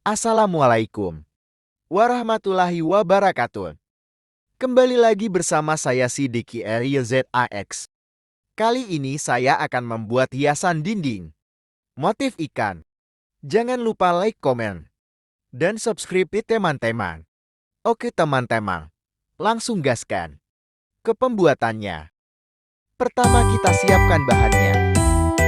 Assalamualaikum warahmatullahi wabarakatuh. Kembali lagi bersama saya Sidiki RYZAX. Kali ini saya akan membuat hiasan dinding motif ikan. Jangan lupa like, komen, dan subscribe teman-teman. Oke teman-teman, langsung gaskan ke pembuatannya. Pertama kita siapkan bahannya,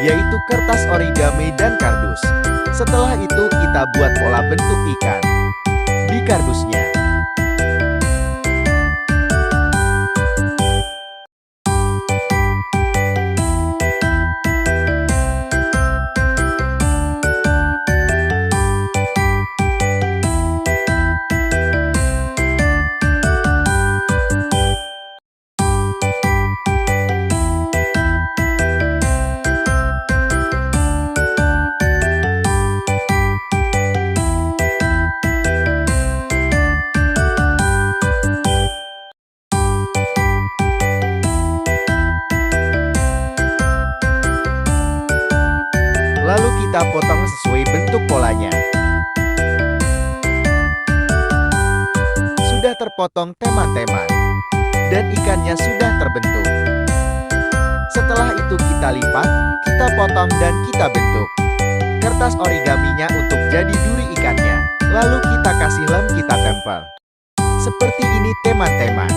yaitu kertas origami dan kardus. Setelah itu kita buat pola bentuk ikan di kardusnya. Lalu kita potong sesuai bentuk polanya. Sudah terpotong teman-teman, dan ikannya sudah terbentuk. Setelah itu kita lipat, kita potong dan kita bentuk kertas origaminya untuk jadi duri ikannya. Lalu kita kasih lem, kita tempel. Seperti ini teman-teman.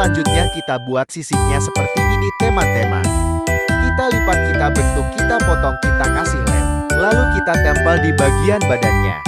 Selanjutnya kita buat sisihnya seperti ini teman-teman. Kita lipat, kita bentuk, kita potong, kita kasih lem. Lalu kita tempel di bagian badannya.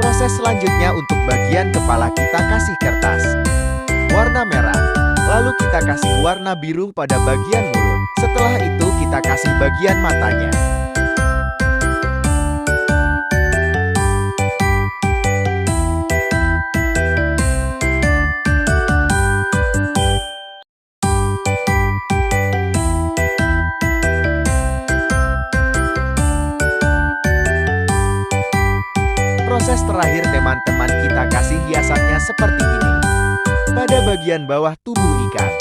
Proses selanjutnya untuk bagian kepala kita kasih kertas warna merah. Lalu kita kasih warna biru pada bagian mulut. Setelah itu kita kasih bagian matanya. Proses terakhir teman-teman, kita kasih hiasannya seperti ini pada bagian bawah tubuh ikan.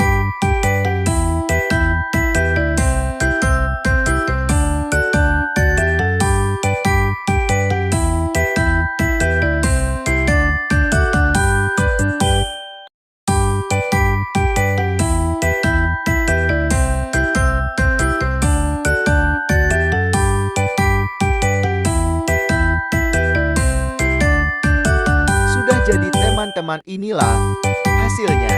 Jadi teman-teman, inilah hasilnya.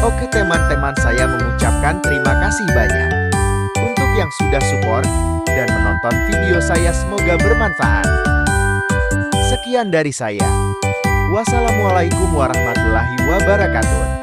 Oke teman-teman, saya mengucapkan terima kasih banyak untuk yang sudah support dan menonton video saya, semoga bermanfaat. Sekian dari saya. Wassalamualaikum warahmatullahi wabarakatuh.